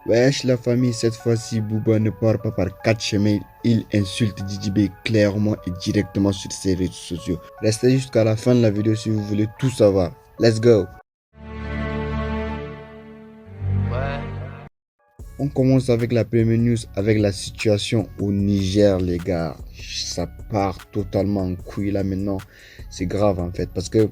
Wesh la famille, cette fois-ci Booba ne part pas par quatre chemins, il insulte DJB clairement et directement sur ses réseaux sociaux. Restez jusqu'à la fin de la vidéo si vous voulez tout savoir. Let's go. On commence avec la première news, avec la situation au Niger les gars. Ça part totalement en couille là maintenant. C'est grave en fait parce que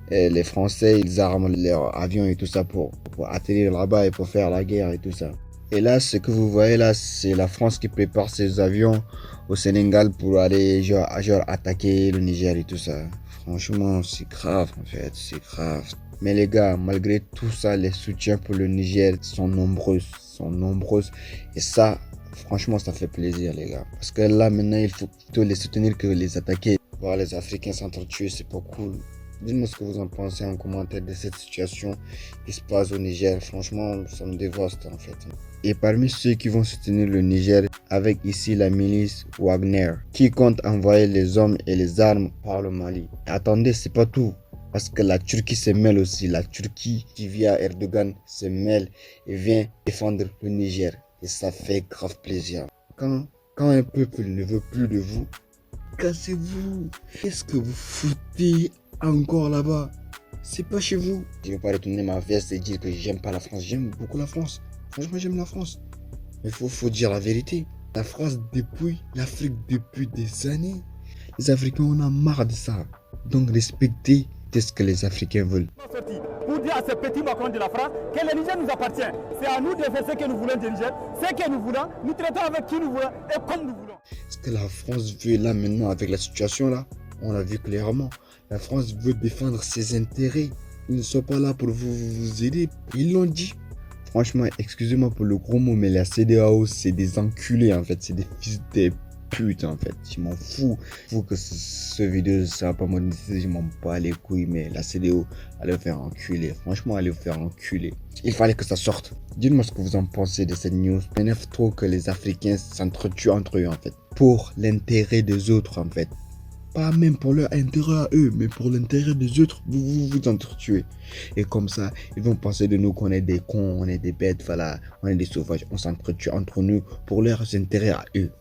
les Français ils arment leurs avions et tout ça pour atterrir là-bas et pour faire la guerre et tout ça. Et là ce que vous voyez là c'est la France qui prépare ses avions au Sénégal pour aller genre attaquer le Niger et tout ça. Franchement c'est grave en fait, c'est grave. Mais les gars, malgré tout ça, les soutiens pour le Niger sont nombreuses. Et ça, franchement, ça fait plaisir, les gars. Parce que là, maintenant, il faut plutôt les soutenir que les attaquer. Voir les Africains s'entretuer, c'est pas cool. Dites-moi ce que vous en pensez en commentaire de cette situation qui se passe au Niger. Franchement, ça me dévaste, en fait. Et parmi ceux qui vont soutenir le Niger, avec ici la milice Wagner, qui compte envoyer les hommes et les armes par le Mali. Et attendez, c'est pas tout. Parce que la Turquie se mêle aussi. La Turquie qui via Erdogan se mêle et vient défendre le Niger. Et ça fait grave plaisir. Quand un peuple ne veut plus de vous, cassez-vous. Qu'est-ce que vous foutez encore là-bas? C'est pas chez vous. Je ne vais pas retourner ma veste et dire que j'aime pas la France. J'aime beaucoup la France. Franchement, j'aime la France. Mais faut dire la vérité. La France depuis, l'Afrique depuis des années. Les Africains, on a marre de ça. Donc respectez ce que les Africains veulent. Pour dire à ce petit Macron de la France que le Niger nous appartient. C'est à nous de faire ce que nous voulons du Niger, ce que nous voulons, nous traitons avec qui nous voulons et comme nous voulons. Ce que la France veut là maintenant avec la situation là, on l'a vu clairement. La France veut défendre ses intérêts. Ils ne sont pas là pour vous aider. Ils l'ont dit. Franchement, excusez-moi pour le gros mot, mais la CEDEAO, c'est des enculés en fait. C'est des fils de pute en fait. Je m'en fous. Faut que ce vidéo ça va pas monétiser, je m'en bats les couilles, mais la CEDEAO allait vous faire enculer. Franchement, allez vous faire enculer. Il fallait que ça sorte. Dites-moi ce que vous en pensez de cette news. M'énerve trop que les Africains s'entretuent entre eux en fait. Pour l'intérêt des autres en fait. Pas même pour leur intérêt à eux, mais pour l'intérêt des autres, vous entretuez. Et comme ça, ils vont penser de nous qu'on est des cons, on est des bêtes, voilà, on est des sauvages. On s'entretue entre nous pour leurs intérêts à eux.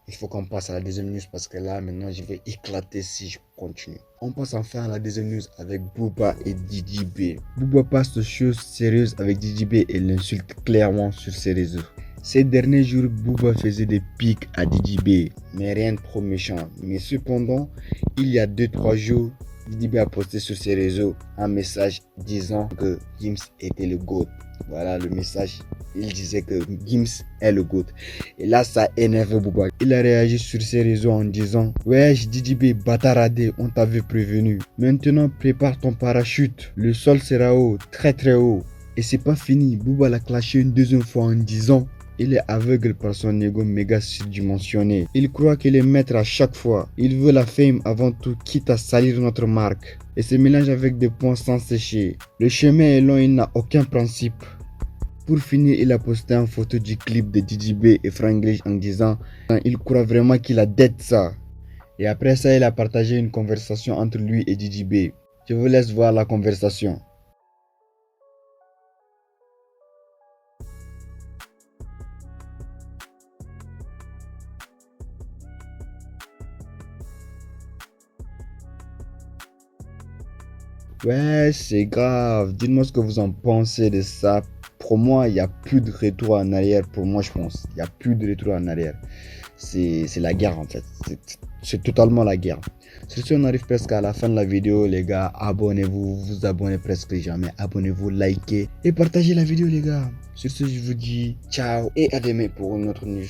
Il faut qu'on passe à la deuxième news parce que là, maintenant, je vais éclater si je continue. On passe enfin à la deuxième news avec Booba et DJB. Booba passe de choses sérieuses avec DJB et l'insulte clairement sur ses réseaux. Ces derniers jours, Booba faisait des pics à DJB, mais rien de trop méchant. Mais cependant, il y a 2-3 jours, DJB a posté sur ses réseaux un message disant que Gims était le GOAT. Voilà le message. Il disait que Gims est le GOAT. Et là, ça énerve Booba. Il a réagi sur ses réseaux en disant: wesh DJB, bâtardé, on t'avait prévenu. Maintenant, prépare ton parachute. Le sol sera haut, très très haut. Et c'est pas fini. Booba l'a clashé une deuxième fois en disant: il est aveugle par son ego méga surdimensionné. Il croit qu'il est maître à chaque fois. Il veut la fame avant tout, quitte à salir notre marque. Et se mélange avec des points sans sécher. Le chemin est long, il n'a aucun principe. Pour finir, il a posté une photo du clip de DJB et Franglish en disant il croit vraiment qu'il a dead ça. Et après ça, il a partagé une conversation entre lui et DJB. Je vous laisse voir la conversation. Ouais, c'est grave. Dites-moi ce que vous en pensez de ça. Pour moi, il n'y a plus de retour en arrière. Pour moi, je pense. Il n'y a plus de retour en arrière. C'est la guerre en fait. C'est totalement la guerre. Sur ce, on arrive presque à la fin de la vidéo, les gars. Abonnez-vous. Vous vous abonnez presque jamais. Abonnez-vous, likez et partagez la vidéo, les gars. Sur ce, je vous dis ciao et à demain pour une autre news.